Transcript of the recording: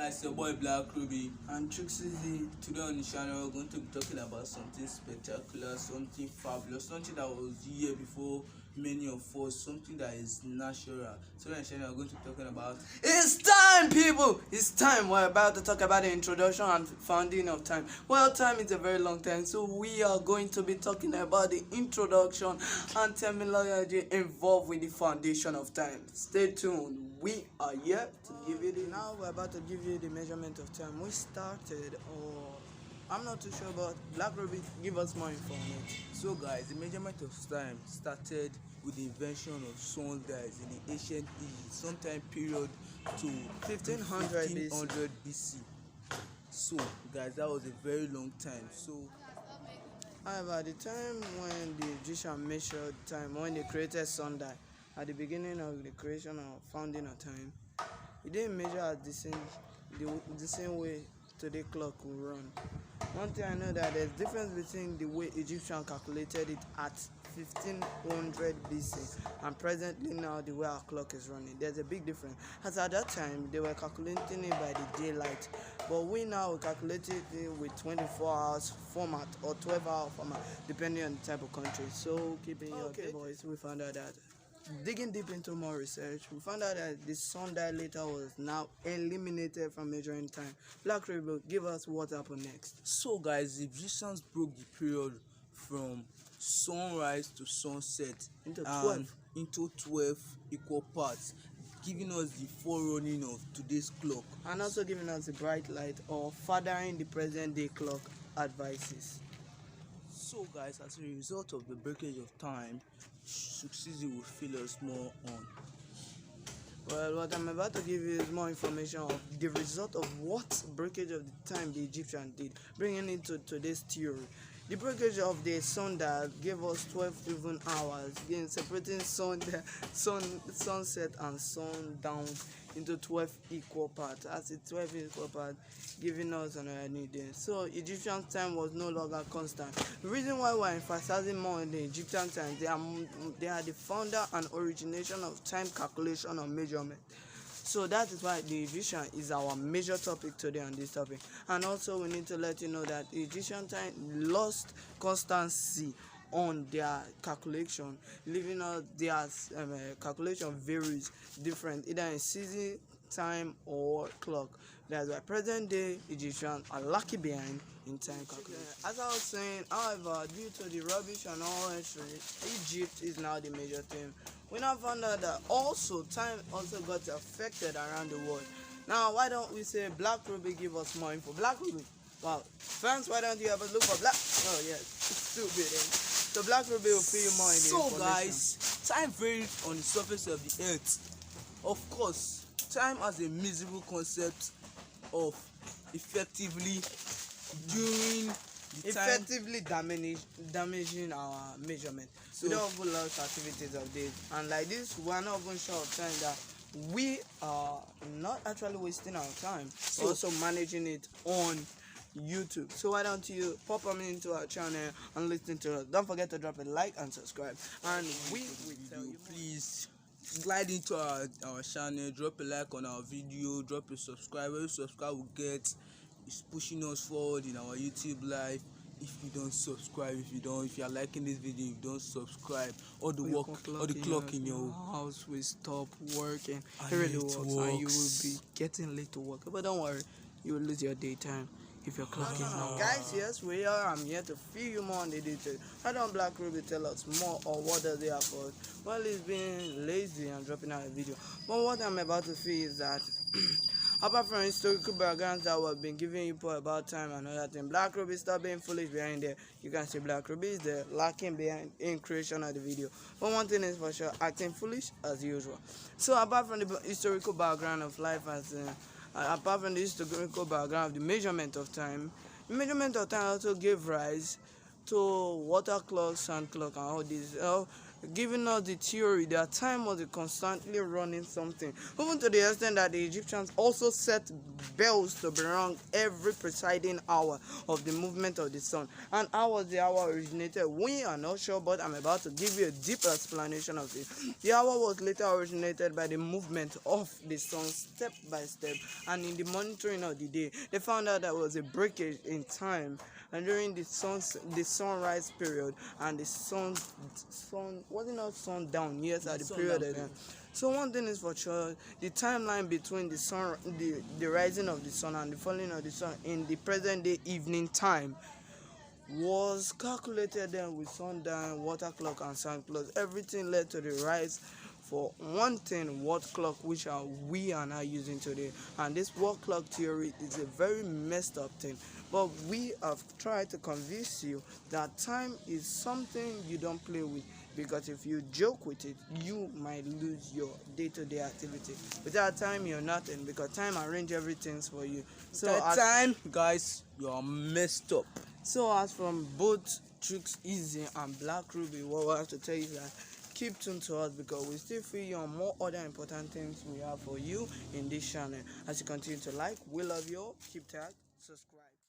It's your boy Black Ruby. And Trixie. Today on the channel, we're going to be talking about something spectacular, something fabulous, something that was here before many of us, something that is natural. So on the channel, we're going to be talking about. It's time, people! It's time. We're about to talk about the introduction and founding of time. Well, time is a very long time, so we are going to be talking about the introduction and terminology involved with the foundation of time. Stay tuned. We are here to give you the. Now we're about to give you the measurement of time. We started, or I'm not too sure, but Black Ruby, give us more information. So guys, the measurement of time started with the invention of sundials in the ancient Egypt, sometime period to 1500 BC. So guys, that was a very long time. So however, the time when the Egyptian measured time, when they created sundial, at the beginning of the creation or founding of time, it didn't measure at the same way today clock will run. One thing I know that there's difference between the way Egyptian calculated it at 1500 BC and presently now the way our clock is running. There's a big difference. As at that time they were calculating it by the daylight, but we now calculate it with 24 hours format or 12-hour format depending on the type of country. So keeping your boys, we found out that digging deep into more research, we found out that the sundial later was now eliminated from measuring time. Black Ruby, give us what happened next. So guys, the Egyptians broke the period from sunrise to sunset Into into 12 equal parts, giving us the forerunning of today's clock and also giving us the bright light or fathering the present day clock advices. So guys, as a result of the breakage of time, Succeed will fill us more on. Well, what I'm about to give you is more information of the result of what breakage of the time the Egyptian did, bringing it to today's theory. The breakage of the sundial gave us 12 even hours, again separating sunset and sundown into 12 equal parts. As a 12 equal parts, giving us another new day. So Egyptian time was no longer constant. The reason why we're emphasizing more on the Egyptian time, they are the founder and origination of time calculation and measurement. So that is why the Egyptian is our major topic today on this topic. And also we need to let you know that the Egyptian time lost constancy on their calculation, leaving out their calculation varies different either in season, time or clock. That's why present day Egyptians are lucky behind in time calculation. As I was saying, however, due to the rubbish and all history, Egypt is now the major thing. We now found out that also time also got affected around the world. Now why don't we say Black Ruby give us more info? Black Ruby, wow, fans, why don't you ever look for Black? Oh yes, stupid. So Black Ruby will fill you more in the So guys, time varies on the surface of the earth. Of course, time has a miserable concept of effectively damaging our measurement. So we don't even lost activities of this, and like this we are not even sure of time that we are not actually wasting our time, so also managing it on YouTube. So why don't you pop on into our channel and listen to us. Don't forget to drop a like and subscribe, and we will tell you, please slide into our channel, drop a like on our video, drop a subscribe. Every subscribe we get is pushing us forward in our YouTube life. If you don't subscribe, if you are liking this video, if you don't subscribe, all the clock in your house will stop working. It really works, and you will be getting late to work. But don't worry, you will lose your daytime if your clock is not. Guys, yes, we are. I'm here to fill you more on the details. Why don't Black Ruby tell us more, or what does it afford? Well, he's being lazy and dropping out a video. But what I'm about to feel is that apart from historical backgrounds that we've been giving you about time and other things, Black Ruby stop being foolish behind there. You can see Black Ruby is there lacking behind in creation of the video. But one thing is for sure, acting foolish as usual. So apart from the historical background of life as apart from the historical background of the measurement of time also gave rise to water clock, sun clock, and all these. giving us the theory that time was constantly running something, even to the extent that the Egyptians also set bells to be rung every presiding hour of the movement of the sun. And how was the hour originated? We are not sure, but I'm about to give you a deep explanation of it. The hour was later originated by the movement of the sun step by step, and in the monitoring of the day, they found out there was a breakage in time, and during the sunrise period and the sun wasn't not sundown, yes, at the period of time. So one thing is for sure, the timeline between the rising of the sun and the falling of the sun in the present day evening time was calculated then with sundown, water clock, and sun clock. Everything led to the rise for one thing, watt clock, which we are now using today. And this watt clock theory is a very messed up thing, but we have tried to convince you that time is something you don't play with, because if you joke with it, you might lose your day-to-day activity. Without time, you're nothing, because time arrange everything for you. So at time, guys, you're messed up. So as from both Tricks Easy and Black Ruby, what we have to tell you is that keep tuned to us, because we still feel you on more other important things we have for you in this channel. As you continue to like, we love you all. Keep tagged, subscribe.